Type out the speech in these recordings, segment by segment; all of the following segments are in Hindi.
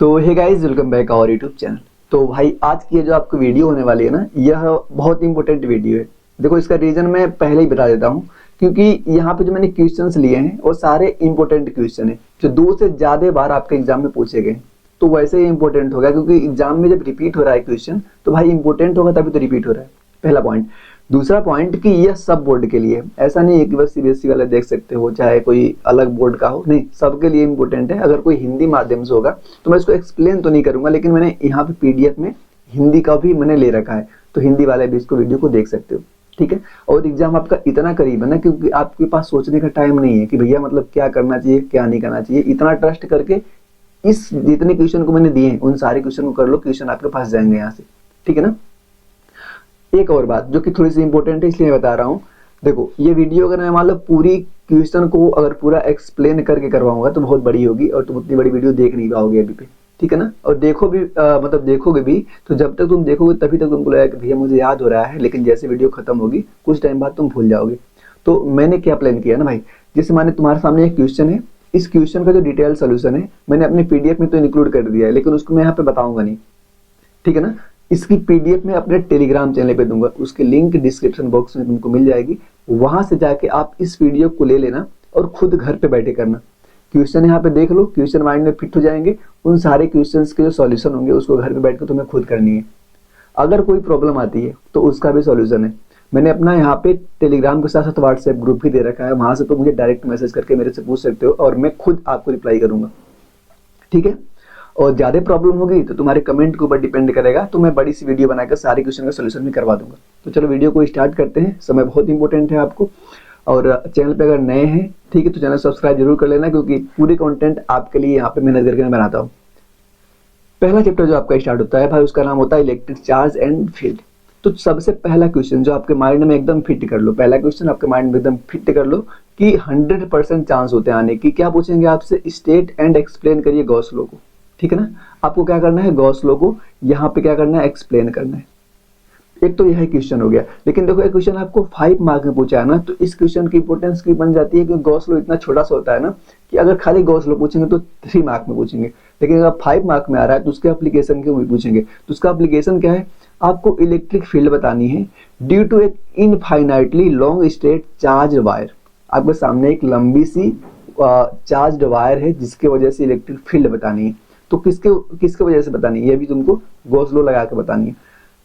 तो hey guys, welcome back our YouTube channel. तो भाई आज की ये जो आपको वीडियो होने वाली है ना, यह बहुत इंपॉर्टेंट वीडियो है। देखो, इसका रीजन मैं पहले ही बता देता हूँ, क्योंकि यहाँ पे जो मैंने क्वेश्चंस लिए हैं वो सारे इंपॉर्टेंट क्वेश्चन है जो 2 से ज्यादा बार आपके एग्जाम में पूछे गए। तो वैसे ही इंपॉर्टेंट होगा, क्योंकि एग्जाम में जब रिपीट हो रहा है क्वेश्चन तो भाई इंपॉर्टेंट होगा तभी तो रिपीट हो रहा है। पहला पॉइंट। दूसरा पॉइंट कि यह सब बोर्ड के लिए, ऐसा नहीं है कि बस सीबीएसई वाले देख सकते हो चाहे कोई अलग बोर्ड का हो, नहीं, सबके लिए इंपॉर्टेंट है। अगर कोई हिंदी माध्यम से होगा तो मैं इसको एक्सप्लेन तो नहीं करूंगा, लेकिन मैंने यहाँ पे पीडीएफ में हिंदी का भी मैंने ले रखा है, तो हिंदी वाले भी इसको वीडियो को देख सकते हो, ठीक है। और एग्जाम आपका इतना करीब है ना, क्योंकि आपके पास सोचने का टाइम नहीं है कि भैया मतलब क्या करना चाहिए क्या नहीं करना चाहिए। इतना ट्रस्ट करके इस जितने क्वेश्चन को मैंने दिए हैं उन सारे क्वेश्चन को कर लो, क्वेश्चन आपके पास जाएंगे यहाँ से, ठीक है ना। एक और बात जो कि थोड़ी सी इंपॉर्टेंट है इसलिए मैं बता रहा हूँ। देखो, ये वीडियो अगर मैं मान लो पूरी क्वेश्चन को अगर पूरा एक्सप्लेन करके करवाऊंगा तो बहुत बड़ी होगी और तुम उतनी बड़ी वीडियो देख नहीं पाओगे अभी पे, ठीक है ना। और देखो भी मतलब देखोगे भी तो जब तक तुम देखोगे तभी तक तुमको लगेगा कि भैया मुझे याद हो रहा है, लेकिन जैसे वीडियो खत्म होगी कुछ टाइम बाद तुम भूल जाओगे। तो मैंने क्या प्लान किया ना भाई, जैसे माने तुम्हारे सामने एक क्वेश्चन है, इस क्वेश्चन का जो डिटेल सोल्यूशन है मैंने अपने पीडीएफ में तो इंक्लूड कर दिया है, लेकिन उसको मैं यहाँ पे बताऊंगा नहीं, ठीक है ना। इसकी पीडीएफ में अपने टेलीग्राम चैनल पे दूंगा, उसकी लिंक डिस्क्रिप्शन बॉक्स में तुमको मिल जाएगी। वहां से जाके आप इस वीडियो को ले लेना और खुद घर पे बैठे करना। क्वेश्चन यहाँ पे देख लो, क्वेश्चन माइंड में फिट हो जाएंगे। उन सारे क्वेश्चंस के जो सॉल्यूशन होंगे उसको घर पे बैठ के तुम्हें खुद करनी है। अगर कोई प्रॉब्लम आती है तो उसका भी सॉल्यूशन है। मैंने अपना यहाँ पे टेलीग्राम के साथ साथ व्हाट्सएप ग्रुप भी दे रखा है, वहां से तो मुझे डायरेक्ट मैसेज करके मेरे से पूछ सकते हो और मैं खुद आपको रिप्लाई करूंगा, ठीक है। और ज्यादा प्रॉब्लम होगी तो तुम्हारे कमेंट के ऊपर डिपेंड करेगा, तो मैं बड़ी सी वीडियो बनाकर सारे क्वेश्चन का सोल्यूशन भी करवा दूंगा। तो चलो वीडियो को स्टार्ट करते हैं। समय बहुत इंपॉर्टेंट है आपको, और चैनल पे अगर नए हैं ठीक है तो चैनल सब्सक्राइब जरूर कर लेना, क्योंकि पूरी कंटेंट आपके लिए यहाँ पे मेहनत करके मैं बनाता हूँ। पहला चैप्टर जो आपका स्टार्ट होता है भाई, उसका नाम होता है इलेक्ट्रिक चार्ज एंड फील्ड। तो सबसे पहला क्वेश्चन जो आपके माइंड में एकदम फिट कर लो, पहला क्वेश्चन आपके माइंड में एकदम फिट कर लो कि 100% चांस होते हैं आने की। क्या पूछेंगे आपसे? स्टेट एंड एक्सप्लेन करिए गॉस लॉ को, ठीक है ना। आपको क्या करना है, गॉस लॉ को यहाँ पे क्या करना है, एक्सप्लेन करना है। एक तो यह क्वेश्चन हो गया, लेकिन देखो एक क्वेश्चन आपको 5 मार्क में पूछा है ना, तो इस क्वेश्चन की इंपोर्टेंस की बन जाती है कि गॉस लॉ इतना छोटा सा होता है ना कि अगर खाली गॉस लॉ पूछेंगे तो 3 मार्क में पूछेंगे, लेकिन अगर 5 मार्क में आ रहा है तो उसके एप्लीकेशन के भी पूछेंगे। तो उसका एप्लीकेशन क्या है, आपको इलेक्ट्रिक फील्ड बतानी है ड्यू टू एक infinitely long straight charge wire. आपके सामने एक लंबी सी चार्ज वायर है जिसके वजह से इलेक्ट्रिक फील्ड बतानी है। तो किसके वजह से बतानी है, ये भी तुमको गॉस लॉ लगा के बतानी है,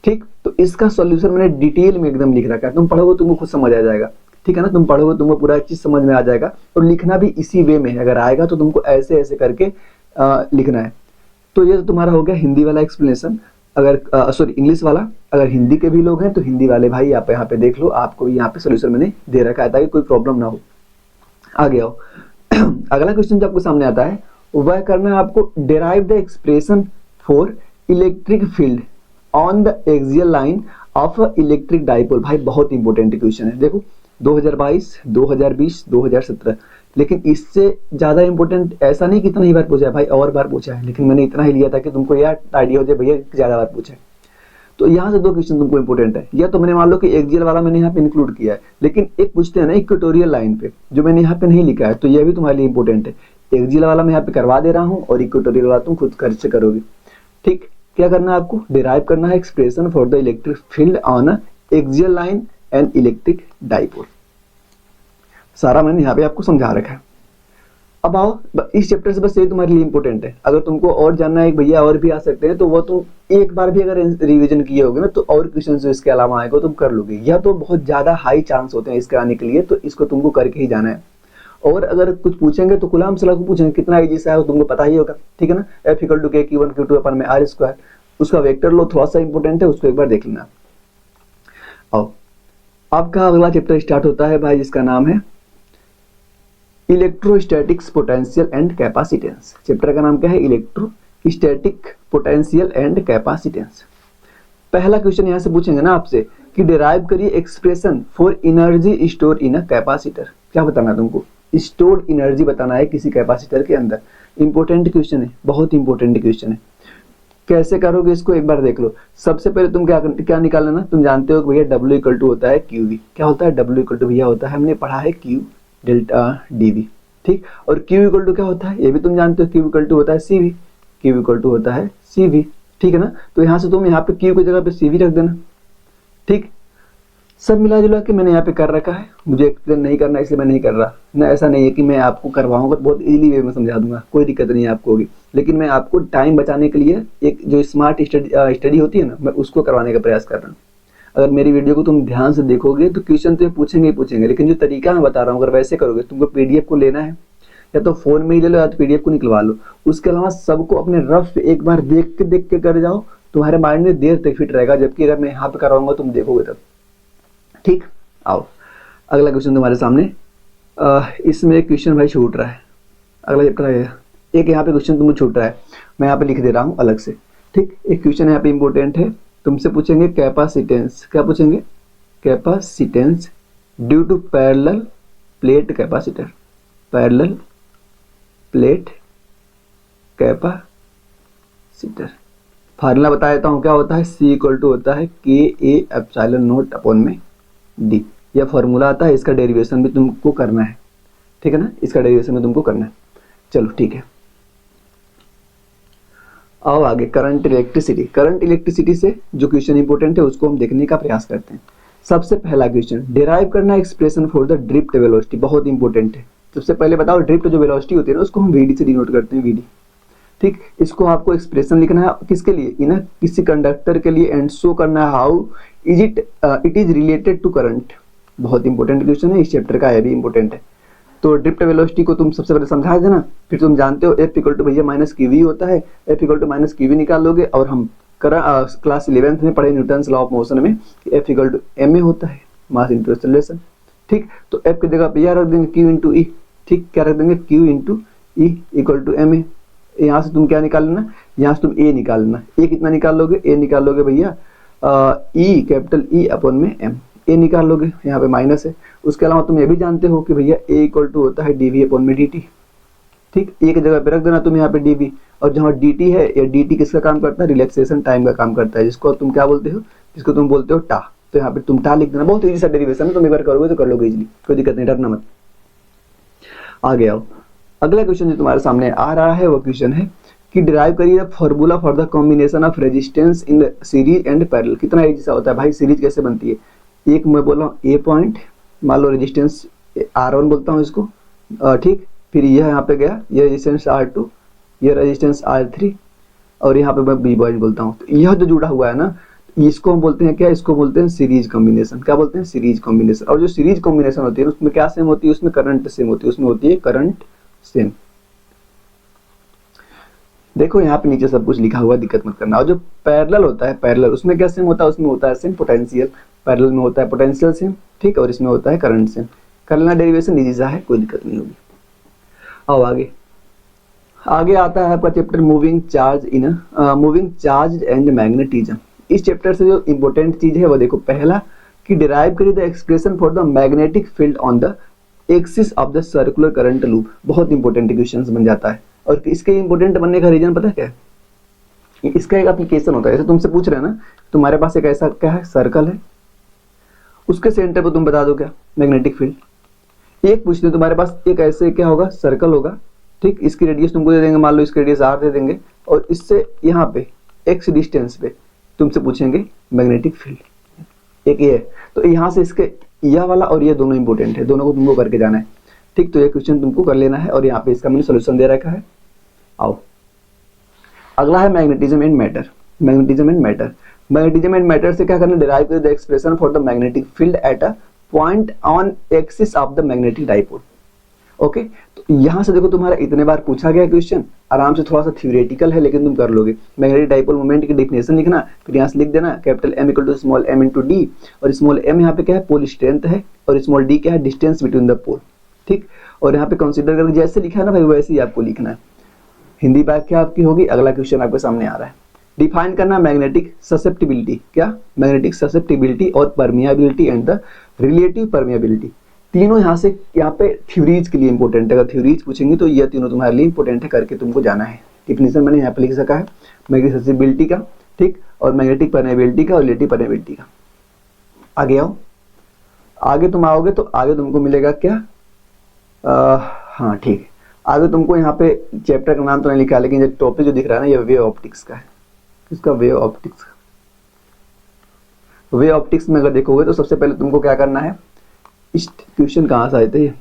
ठीक। तो इसका सॉल्यूशन मैंने डिटेल में एकदम लिख रखा है, तुम पढ़ोगे तुमको खुद समझ आ जाएगा, ठीक है ना। तुम पढ़ोगे तुमको पूरा चीज समझ में आ जाएगा, और लिखना भी इसी वे में है। अगर आएगा तो तुमको ऐसे ऐसे करके लिखना है। तो ये तो तुम्हारा हो गया हिंदी वाला एक्सप्लेनेशन। अगर सॉरी इंग्लिश वाला, अगर हिंदी के भी लोग हैं तो हिंदी वाले भाई आप यहाँ पे देख लो, आपको भी यहाँ पे सोल्यूशन मैंने दे रखा है ताकि कोई प्रॉब्लम ना हो। आगे आओ। अगला क्वेश्चन जो आपको सामने आता है वह करना है आपको, derive the expression for electric field on the axial line of electric dipole. भाई बहुत इंपॉर्टेंट क्वेश्चन है। देखो 2022, 2020, 2017, लेकिन इससे ज्यादा इंपॉर्टेंट ऐसा नहीं कितना ही बार पूछा है भाई, और बार पूछा है, लेकिन मैंने इतना ही लिया था कि तुमको यह आइडिया हो जाए भैया ज्यादा बार पूछा है। तो यहाँ से 2 क्वेश्चन तुमको इंपॉर्टेंट है। या तो मैंने मान लो कि एक्सियल वाला मैंने यहाँ पे इंक्लूड किया है, लेकिन एक पूछते हैं ना इक्वेटोरियल लाइन पे, जो मैंने यहाँ पे नहीं लिखा है, तो यह भी तुम्हारे लिए इंपॉर्टेंट है। एक्सियल वाला मैं यहाँ पे करवा दे रहा हूँ और इक्वेटोरियल वाला तुम खुद खर्च से करोगे, ठीक। क्या करना है आपको, डिराइव करना है expression for the electric field on axial line and electric dipole. सारा मैंने यहाँ पे आपको समझा रखा है। अब आओ, इस चैप्टर से बस ये तुम्हारे लिए इंपॉर्टेंट है। अगर तुमको और जानना है भैया और भी आ सकते हैं, तो वो तुम एक बार भी अगर रिवीजन किए होगे ना तो और क्वेश्चन जो इसके अलावा आएगा तुम कर लोगे, या तो बहुत ज्यादा हाई चांस होते हैं इसके आने के लिए, तो इसको तुमको करके ही जाना है। और अगर कुछ पूछेंगे तो गुलाम सलाह को पूछेंगे, कितना इजी सा है तुमको पता ही होगा, ठीक है ना। F = K Q1 Q2 अपन में R², उसका वेक्टर लो थोड़ा सा इंपॉर्टेंट है, उसको एक बार देख लेना। आओ, आपका अगला चैप्टर स्टार्ट होता है भाई, जिसका नाम है electrostatics potential and capacitance. Chapter का नाम क्या है, इलेक्ट्रोस्टैटिक पोटेंशियल एंड कैपेसिटेंस। पहला क्वेश्चन यहाँ से पूछेंगे ना आपसे कि डिराइव करिए expression for energy store in a capacitor. क्या बताना है तुमको, स्टोर्ड एनर्जी बताना है किसी कैपेसिटर के अंदर। इंपॉर्टेंट क्वेश्चन है, बहुत इंपॉर्टेंट क्वेश्चन है। कैसे करोगे इसको एक बार देख लो। सबसे पहले तुम क्या निकालना ना, तुम जानते हो कि भैया W = होता है QV। क्या होता है W = भैया होता है, हमने पढ़ा है Q डेल्टा dV, ठीक। और Q = क्या होता है, ये भी तुम जानते हो, Q = होता है CV। Q इक्वल टू होता है CV, ठीक है ना। तो यहाँ से तुम यहाँ पे Q की जगह पे CV रख देना, ठीक। सब मिला जुला के मैंने यहाँ पे कर रखा है, मुझे एक्सप्लेन नहीं करना इसलिए मैं नहीं कर रहा ना। ऐसा नहीं है कि मैं आपको करवाऊंगा, बहुत इजीली वे में समझा दूंगा, कोई दिक्कत नहीं है आपको होगी, लेकिन मैं आपको टाइम बचाने के लिए एक जो स्मार्ट स्टडी होती है ना, मैं उसको करवाने का प्रयास कर रहा हूँ। अगर मेरी वीडियो को तुम ध्यान से देखोगे तो क्वेश्चन तो पूछेंगे ही पूछेंगे, लेकिन जो तरीका मैं बता रहा हूँ अगर वैसे करोगे, तुमको PDF को लेना है या तो फोन में ही ले लो या तो PDF को निकलवा लो, उसके अलावा सबको अपने रफ एक बार देख के कर जाओ, तुम्हारे माइंड में देर तक फिट रहेगा। जबकि अगर मैं यहाँ पे करवाऊंगा तुम देखोगे तब, ठीक। आओ अगला क्वेश्चन तुम्हारे सामने। इसमें एक क्वेश्चन भाई छूट रहा है, अगला चैप्टर है, एक यहाँ पे क्वेश्चन तुमको छूट रहा है, मैं यहाँ पे लिख दे रहा हूँ अलग से, ठीक। एक क्वेश्चन यहाँ पे इंपॉर्टेंट है, तुमसे पूछेंगे कैपेसिटेंस, क्या पूछेंगे, capacitance due to parallel plate capacitor, parallel plate capacitor. Formula बता देता हूँ क्या होता है, C इक्वल टू होता है KA/0 अपॉन में D। यह फार्मूला आता है, इसका डेरिवेशन भी तुमको करना है, ठीक है ना, इसका डेरिवेशन भी तुमको करना है। चलो ठीक है, आओ आगे। करंट इलेक्ट्रिसिटी, करंट इलेक्ट्रिसिटी से जो क्वेश्चन इंपॉर्टेंट है उसको हम देखने का प्रयास करते हैं। सबसे पहला क्वेश्चन, डिराइव करना expression for the drift velocity, बहुत इंपॉर्टेंट है। सबसे पहले बताओ ड्रिफ्ट जो वेलोसिटी होती है ना उसको हम VD से डिनोट करते हैं, VD, ठीक। इसको आपको एक्सप्रेशन लिखना है किसके लिए, ना किसी कंडक्टर के लिए, एंड शो करना है how it is related to current. बहुत इंपॉर्टेंट क्वेश्चन है, इस चैप्टर का है भी इंपॉर्टेंट है। तो ड्रिफ्ट वेलोसिटी को तुम सबसे पहले समझा देना, फिर तुम जानते हो F इक्वल टू भैया माइनस QV होता है, F equal to minus QV निकाल लोगे। और हम क्लास 11th में पढ़े न्यूटन्स लॉ ऑफ मोशन में F इक्वल टू ma होता है, मास इंटू एक्सेलरेशन, ठीक। तो F की जगह पे यह रख देंगे Q इंटू E, ठीक। क्या रख देंगे, Q into E equal to ma। यहाँ से तुम क्या निकाल लेना, यहाँ से तुम A निकाल लेना, A कितना निकाल लोगे, A निकाल लोगे भैया E कैपिटल E अपॉन में M, A निकाल लोगे, यहाँ पे माइनस है। उसके अलावा तुम ये भी जानते हो कि भैया A इक्वल टू होता है dV अपॉन में dt, ठीक। A की जगह पे रख देना तुम यहाँ पे dV, और जहाँ dt है, या dt किसका काम करता है, रिलैक्सेशन टाइम का काम करता है, जिसको तुम क्या बोलते हो, जिसको तुम बोलते हो टा। तो यहाँ पे तुम टा लिख देना, बहुत ईजी सा डेरिवेशन है, तुम एक बार करोगे तो कर लोगे इजीली, कोई दिक्कत नहीं, डरना मत। आगे आओ, अगला क्वेश्चन जो तुम्हारे सामने आ रहा है वो क्वेश्चन है कि डिराइव करिए formula for the combination of resistance in series and parallel. कितना इजी सा होता है भाई, सीरीज कैसे बनती है, एक मैं बोल रहा हूँ A पॉइंट, मान लो रेजिस्टेंस R1 बोलता हूँ इसको, ठीक। फिर यह यहाँ पे गया, यह रेजिस्टेंस R2, यह रेजिस्टेंस R3, और यहाँ पे मैं B पॉइंट बोलता हूँ। तो यह जो जुड़ा हुआ है ना, इसको हम बोलते हैं क्या, इसको बोलते हैं सीरीज कॉम्बिनेशन। क्या बोलते हैं, सीरीज कॉम्बिनेशन। और जो सीरीज कॉम्बिनेशन होती है उसमें क्या सेम होती है, उसमें करंट सेम होती है, उसमें होती है करंट सेम। देखो यहाँ पे नीचे सब कुछ लिखा हुआ, दिक्कत मत करना। और जो पैरेलल होता है, पैरेलल उसमें क्या सेम होता है, उसमें होता है सेम पोटेंशियल, पैरेलल में होता है पोटेंशियल सेम, ठीक। और इसमें होता है करंट सेम। कर लेना, डेरिवेशन इजी सा है, कोई दिक्कत नहीं होगी। आओ आगे, आगे आता है आपका chapter moving charge in moving charge and magnetism. इस चैप्टर से जो इंपॉर्टेंट चीज है वो देखो, पहला कि डिराइव करिए the expression for the magnetic field on the axis of the circular current loop. बहुत इंपॉर्टेंट क्वेश्चन बन जाता है। और इसके इंपॉर्टेंट बनने का रीजन पता है क्या है, इसका एक एप्लीकेशन होता है। जैसे तुमसे पूछ रहे हैं ना, तुम्हारे पास एक ऐसा क्या है, सर्कल है, उसके सेंटर पर तुम बता दो क्या, मैग्नेटिक फील्ड। एक पूछते हैं तुम्हारे पास एक ऐसे क्या होगा, सर्कल होगा, ठीक। इसकी रेडियस तुमको दे देंगे, मान लो इसकी रेडियस R दे देंगे, और इससे यहाँ पे x डिस्टेंस पे तुमसे पूछेंगे मैग्नेटिक फील्ड, एक ये है। तो यहाँ से इसके यह वाला और ये दोनों इंपॉर्टेंट है, दोनों को तुमको करके जाना है, ठीक। तो ये क्वेश्चन तुमको कर लेना है, और यहाँ पे इसका मैंने सोल्यूशन दे रखा है। आओ अगला है magnetism and matter. Magnetism and matter, magnetism and matter से क्या करना, derive the expression for the magnetic field at a point on axis of the magnetic dipole. Okay, तो यहाँ से देखो तुम्हारा इतने बार पूछा गया क्वेश्चन, आराम से, थोड़ा सा थ्योरेटिकल है लेकिन तुम कर लोगे। मैग्नेटिक डाइपोल मोमेंट की डेफिनेशन लिखना, फिर यहाँ से लिख देना capital M equal to small m into D, और स्मॉल m यहाँ पे क्या है, पोल स्ट्रेंथ है, और स्मॉल d क्या है, डिस्टेंस बिटवीन द पोल, ठीक। और यहाँ पे कंसीडर करके जैसे लिखा है ना भाई वैसे ही आपको लिखना है। हिंदी व्याख्या आपकी होगी। अगला क्वेश्चन आपके सामने आ रहा है, डिफाइन करना मैग्नेटिक ससेप्टिबिलिटी। क्या, मैग्नेटिक ससेप्टिबिलिटी और permeability and the relative permeability. तीनों यहाँ से यहाँ पे थ्योरीज के लिए इंपॉर्टेंट है। अगर थ्योरीज पूछेंगे तो ये तीनों तुम्हारे लिए इंपॉर्टेंट है, करके तुमको जाना है। डिफिनेशन मैंने यहाँ पे लिख सका है मैग्नेटिक ससेप्टिबिलिटी का, ठीक, और मैग्नेटिक परमियाबिलिटी का और रिलेटिव परमियाबिलिटी का। आगे आओ, आगे तुम आओगे तो आगे तुमको मिलेगा क्या, हाँ ठीक है, आगे तुमको यहाँ पे चैप्टर का नाम तो नहीं लिखा है, लेकिन ये टॉपिक जो दिख रहा है ना, ये वेव ऑप्टिक्स का है। इसका वेव ऑप्टिक्स, वेव ऑप्टिक्स में अगर देखोगे तो सबसे पहले तुमको क्या करना है, इस क्वेश्चन कहाँ से आए थे ये,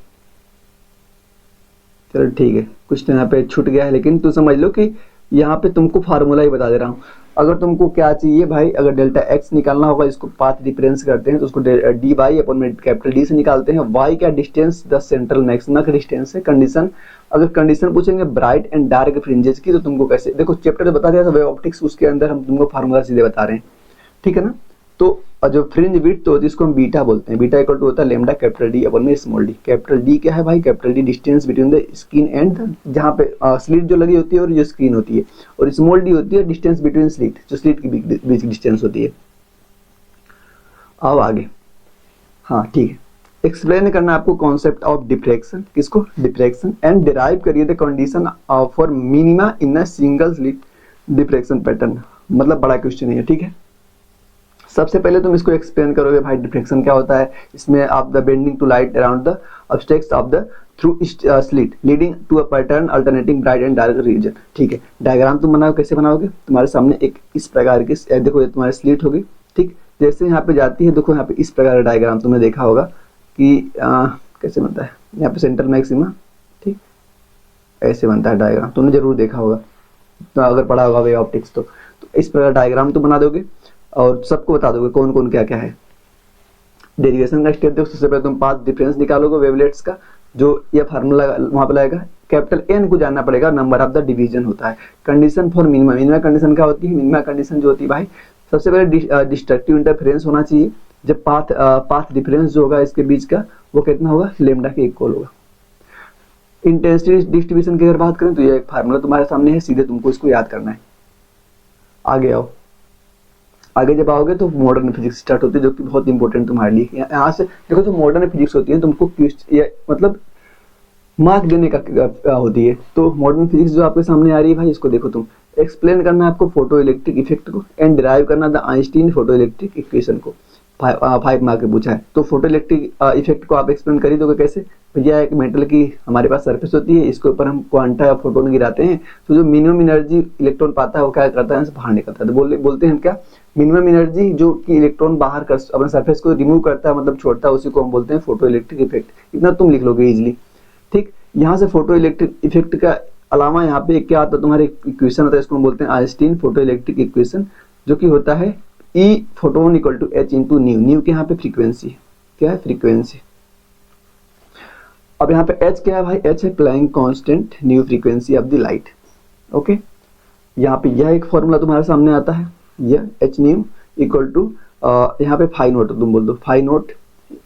चलो ठीक है कुछ यहाँ पे छूट गया है, लेकिन तू समझ लो कि यहाँ पे तुमको फार्मूला ही बता दे रहा हूँ। अगर तुमको क्या चाहिए भाई, अगर डेल्टा एक्स निकालना होगा, इसको पाथ डिफरेंस करते हैं तो उसको डी बाई अपन में कैपिटल डी से निकालते हैं। वाई क्या डिस्टेंस, द सेंट्रल मैक्सिमा का डिस्टेंस है। कंडीशन, अगर कंडीशन पूछेंगे ब्राइट एंड डार्क फ्रिंजेस की, तो तुमको कैसे, देखो चैप्टर बता दिया था वेव ऑप्टिक्स, उसके अंदर हम तुमको फार्मूला सीधे बता रहे हैं, ठीक है ना। तो जो फ्रिंज विड्थ तो होती है इसको हम बीटा बोलते हैं। बीटा इक्वल टू होता है लेमडा कैपिटल डी अपन में स्मॉल डी। कैपिटल डी क्या है भाई, capital D distance between the screen and, जहाँ पे स्लिट जो लगी होती है और जो स्क्रीन होती है, और स्मॉल डी होती है डिस्टेंस बिटवीन स्लिट, जो स्लिट के बीच डिस्टेंस होती है। अब आगे, हाँ ठीक है, एक्सप्लेन करना आपको कॉन्सेप्ट ऑफ डिफ्रैक्शन, किसको, डिफ्रैक्शन, एंड डिराइव करिए the condition for minima in a single slit diffraction pattern. मतलब बड़ा क्वेश्चन है, ठीक है। सबसे पहले तुम इसको एक्सप्लेन करोगे भाई डिफ्रैक्शन क्या होता है। इसमें आप the bending to light around the objects of the through slit leading to a pattern alternating bright and dark region, ठीक है। डायग्राम तुम बनाओ, कैसे बनाओगे, तुम्हारे सामने एक इस प्रकार की, देखो ये तुम्हारी स्लिट होगी, ठीक। जैसे यहाँ पे जाती है, देखो यहाँ पे इस प्रकार का डायग्राम तुमने देखा होगा कि कैसे बनता है, यहाँ पे सेंट्रल मैक्सिमा, ठीक, ऐसे बनता है डायग्राम, तुमने जरूर देखा होगा तो, अगर पढ़ा होगा वेव ऑप्टिक्स तो इस प्रकार डायग्राम तो बना दोगे और सबको बता दोगे कौन कौन क्या क्या है। डेरिवेशन का स्टेप देखो, सबसे पहले तुम पाथ डिफरेंस निकालोगे वेवलेट्स का, जो ये फार्मूला वहां पे लगेगा, कैपिटल एन को जानना पड़ेगा, नंबर ऑफ द डिवीजन होता है। Condition for minima, minima condition क्या होती है, मिनिमा कंडीशन जो होती है भाई, सबसे पहले डिस्ट्रक्टिव इंटरफेरेंस होना चाहिए। जब पाथ डिफरेंस जो होगा इसके बीच का, वो कितना होगा, लेमडा के इक्वल होगा। इंटेंसिटी डिस्ट्रीब्यूशन की अगर बात करें तो ये एक फार्मूला तुम्हारे सामने है, सीधे तुमको इसको याद करना है। आगे आओ, आगे जब आओगे तो मॉडर्न फिजिक्स स्टार्ट होती है, जो कि बहुत इंपॉर्टेंट तुम्हारे लिए। यहाँ से देखो, जो मॉडर्न फिजिक्स होती है तुमको मतलब मार्क देने का होती है। तो मॉडर्न फिजिक्स जो आपके सामने आ रही है भाई, इसको देखो तुम, एक्सप्लेन करना है आपको फोटो इलेक्ट्रिक इफेक्ट को, एंड डिराइव करना the Einstein photo electric equation को। 5 मार्क में पूछा है, तो फोटो इलेक्ट्रिक इफेक्ट को आप एक्सप्लेन कर ही दोगे कैसे। भैया एक मेटल की हमारे पास सरफेस होती है, इसके ऊपर हम क्वांटा या फोटोन गिराते हैं, तो जो मिनिमम एनर्जी इलेक्ट्रॉन पाता है वो क्या करता है, बाहर निकलता है। तो बोलते हैं क्या, मिनिमम एनर्जी जो कि इलेक्ट्रॉन बाहर कर अपने सरफेस को रिमूव करता है, मतलब छोड़ता है, उसी को हम बोलते हैं फोटो इलेक्ट्रिक इफेक्ट। इतना तुम लिख लोगे इजिली, ठीक। यहाँ से फोटो इलेक्ट्रिक इफेक्ट का अलावा यहाँ पे क्या आता है, तुम्हारे इक्वेशन होता है, इसको हम बोलते हैं आइंस्टीन फोटो इलेक्ट्रिक इक्वेशन, जो कि होता है E photon equal to H into nu. Nu के यहाँ पे फ्रीक्वेंसी, क्या है, फ्रीक्वेंसी। अब यहाँ पे H क्या है भाई, H है Planck constant, nu frequency of the light, okay. यहाँ पे यह एक फॉर्मूला तुम्हारे सामने आता है, यह H न्यू इक्वल टू यहाँ पे फाई नोट तुम बोल दो, phi naught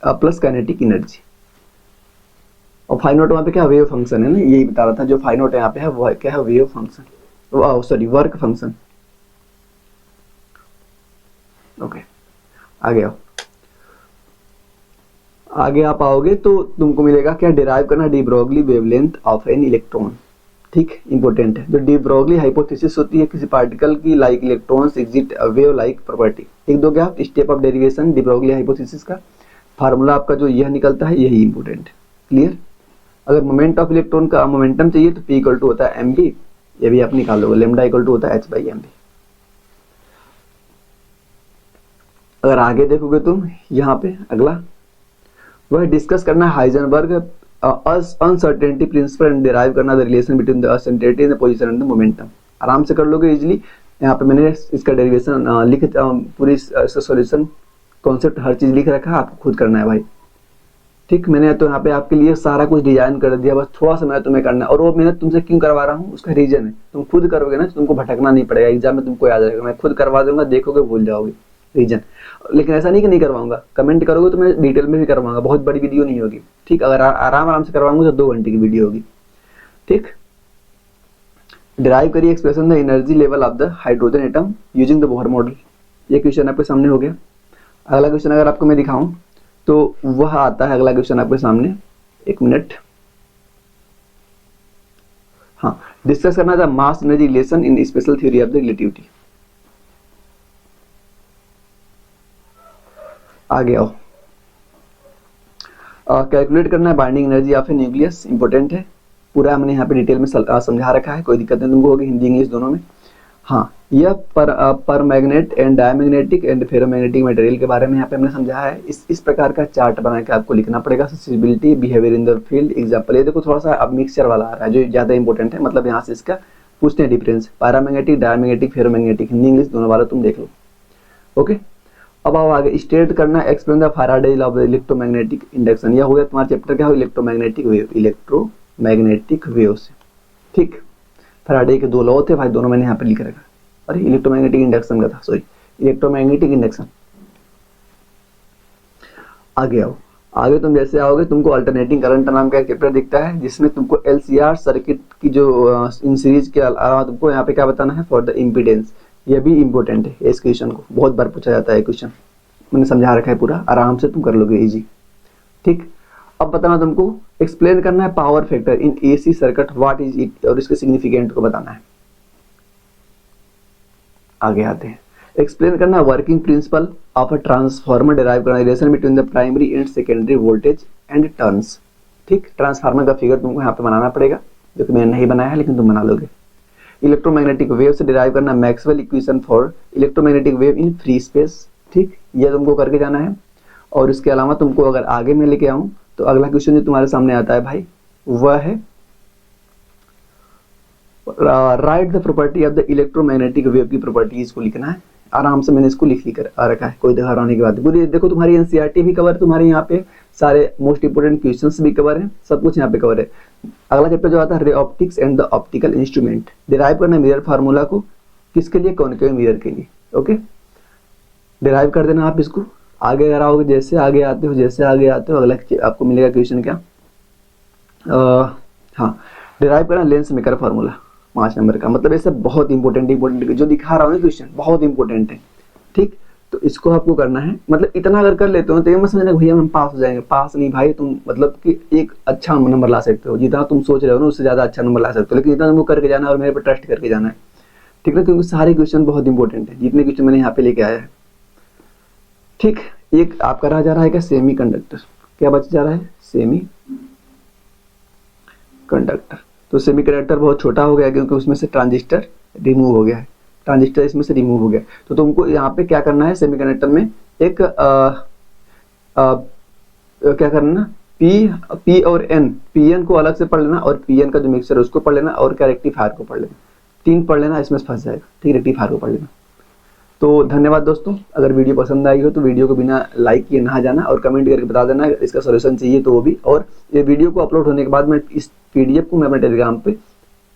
plus kinetic energy. और फाई नोट वहाँ पे क्या, वेव फंक्शन है ना, यही बता रहा था। जो फाई नोट यहाँ पे है वो है क्या है, wave function, sorry work function, okay. आगे आओ, आगे आप आओगे तो तुमको मिलेगा क्या, डिराइव करना de Broglie wavelength of an electron, ठीक, इंपॉर्टेंट है। जो डी ब्रोगली हाइपोथेसिस होती है किसी पार्टिकल की, like electrons exit a wave like property, लिख दोगे आप। Step of derivation de Broglie hypothesis का फार्मूला आपका जो यह निकलता है, यही इंपॉर्टेंट है, क्लियर। अगर मोमेंट ऑफ इलेक्ट्रॉन का मोमेंटम चाहिए तो P इक्वल टू होता है mb, ये भी आप निकाल लोगे, लेमडा इक्वल टू होता है h/mb। अगर आगे देखोगे तुम, यहाँ पे अगला वह डिस्कस करना है Heisenberg uncertainty principle and derive करना the relation between the uncertainty and the position and the momentum. आराम से कर लोगे इजीली। यहाँ पे मैंने इसका डेरिवेशन लिख पूरी सॉल्यूशन कॉन्सेप्ट हर चीज लिख रखा है, आपको खुद करना है भाई, ठीक। मैंने तो यहाँ पे आपके लिए सारा कुछ डिजाइन कर दिया, बस थोड़ा सा मेहनत तुम्हें करना है। और वो मेहनत तुमसे क्यों करवा रहा हूँ, उसका रीजन है, तुम खुद करोगे ना, तुमको भटकना नहीं पड़ेगा, एग्जाम में तुमको याद रहेगा। मैं खुद करवा दूंगा, देखोगे भूल जाओगे रीजन। लेकिन ऐसा नहीं कि नहीं करवाऊंगा, कमेंट करोगे तो मैं डिटेल में भी करवाऊंगा, बहुत बड़ी वीडियो नहीं होगी, ठीक। अगर आराम से करवाऊंगा तो 2 घंटे की वीडियो होगी, ठीक। डिराइव करिए expression the energy level of the hydrogen atom using the Bohr model. ये क्वेश्चन आपके सामने हो गया। अगला क्वेश्चन अगर आपको मैं दिखाऊं तो वह आता है, अगला क्वेश्चन आपके सामने, 1 मिनट, हाँ। डिस्कस करना था mass energy relation in special theory of the relativity. आगे आओ, कैलकुलेट करना है binding energy of A nucleus, important है। पूरा हमने यहाँ पे डिटेल में समझा रखा है, कोई दिक्कत नहीं तुमको होगी हिंदी इंग्लिश दोनों में। हाँ, यह पर magnet and diamagnetic and ferromagnetic material के बारे में यहाँ पे हमने समझा है। इस प्रकार का चार्ट बना के आपको लिखना पड़ेगा। Susceptibility, behaviour in the field, example. ये देखो थोड़ा सा अब मिक्सचर वाला आ रहा है जो ज़्यादा इंपॉर्टेंट है, मतलब यहाँ से इसका पूछते हैं difference, paramagnetic, diamagnetic, ferromagnetic, Hindi English दोनों वाला तुम देख लो। ओके, अब आओ आगे स्टेट करना, explain the Faraday law of electromagnetic induction. यह हो गया तुम्हारा चैप्टर क्या हो, इलेक्ट्रोमैग्नेटिक वेव, इलेक्ट्रोमैग्नेटिक वेव से। ठीक, फैराडे के 2 लॉ थे भाई, दोनों मैंने यहाँ पे लिख रखा। अरे इलेक्ट्रोमैग्नेटिक इंडक्शन का था, सॉरी, इलेक्ट्रोमैग्नेटिक इंडक्शन। आगे आओ, आगे तुम जैसे आओगे तुमको अल्टरनेटिंग करंट नाम का एक चैप्टर दिखता है, जिसमें तुमको एलसीआर सर्किट की जो इन सीरीज के अलावा तुमको यहाँ पे क्या बताना है, फॉर द इम्पीडेंस। यह भी इंपॉर्टेंट है, इस क्वेश्चन को बहुत बार पूछा जाता है क्वेश्चन, मैंने समझा रखा है पूरा, आराम से तुम कर लोगे इजी। ठीक, अब बताना तुमको, एक्सप्लेन करना है power factor in AC circuit, what is it, और इसके सिग्निफिकेंट को बताना है। आगे आते हैं, एक्सप्लेन करना working principle of a transformer, derive करना relation between the primary and secondary voltage and turns. ठीक, ट्रांसफार्मर का फिगर तुमको यहाँ पे बनाना पड़ेगा, जो कि मैंने नहीं बनाया है लेकिन तुम बना लोगे। इलेक्ट्रोमैग्नेटिक वेव से डिराइव करना Maxwell equation for electromagnetic wave in free space. ठीक, ये तुमको करके जाना है। और इसके अलावा तुमको अगर आगे मैं लेके आऊँ तो अगला क्वेश्चन जो तुम्हारे सामने आता है भाई, वह है right the property of the electromagnetic wave की प्रॉपर्टीज को लिखना है। आराम से मैंने इसको लिख कर आ रखा है, कोई घबराने की बात नहीं। पूरी देखो तुम्हारी एनसीईआरटी भी कवर, तुम्हारे यहाँ पे सारे मोस्ट इंपोर्टेंट क्वेश्चंस भी कवर हैं, सब कुछ यहाँ पे कवर है। अगला चैप्टर जो आता है ray optics and the optical instrument, derive करना मिरर फार्मूला को, किसके लिए, कॉनकेव मिरर के लिए। ओके, डिराइव कर देना आप इसको। आगे अगर आओगे, जैसे आगे आते हो अगला आपको मिलेगा क्वेश्चन क्या, हाँ, डिराइव करना लेंस मेकर फार्मूला 5 नंबर का। मतलब ऐसे बहुत इंपॉर्टेंट जो दिखा रहा हूँ ना क्वेश्चन, बहुत इंपॉर्टेंट है। ठीक, तो इसको आपको करना है, मतलब इतना अगर कर लेते हो तो ये मत समझना भैया हम पास हो जाएंगे, पास नहीं भाई, तुम मतलब कि एक अच्छा नंबर ला सकते हो, जितना तुम सोच रहे हो ना उससे ज्यादा अच्छा नंबर ला सकते हो, लेकिन इतना तुमको करके जाना है और मेरे पर ट्रस्ट करके जाना है। ठीक है, क्योंकि सारे क्वेश्चन बहुत इंपॉर्टेंट है, जितने क्वेश्चन मैंने यहाँ पे लेके आया है। ठीक, एक आपका रह जा रहा है क्या, सेमी कंडक्टर, क्या बच जा रहा है, सेमी कंडक्टर। तो सेमी कंडक्टर बहुत छोटा हो गया क्योंकि उसमें से ट्रांजिस्टर रिमूव हो गया है, ट्रांजिस्टर इसमें से रिमूव हो गया। तो तुमको यहाँ पे क्या करना है, सेमी कंडक्टर में एक क्या करना, पी और एन, पी एन को अलग से पढ़ लेना और पी एन का जो मिक्सचर है उसको पढ़ लेना और क्या रेक्टिफायर को पढ़ लेना, 3 पढ़ लेना, इसमें फंस जाएगा। ठीक, रेक्टिफायर को पढ़ लेना। तो धन्यवाद दोस्तों, अगर वीडियो पसंद आई हो तो वीडियो को बिना लाइक किए ना जाना और कमेंट करके बता देना इसका सॉल्यूशन चाहिए तो वो भी। और ये वीडियो को अपलोड होने के बाद मैं इस पीडीएफ को मैं अपने टेलीग्राम पे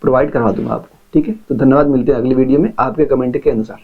प्रोवाइड करवा दूंगा आपको। ठीक है, तो धन्यवाद, मिलते हैं अगली वीडियो में आपके कमेंट के अनुसार।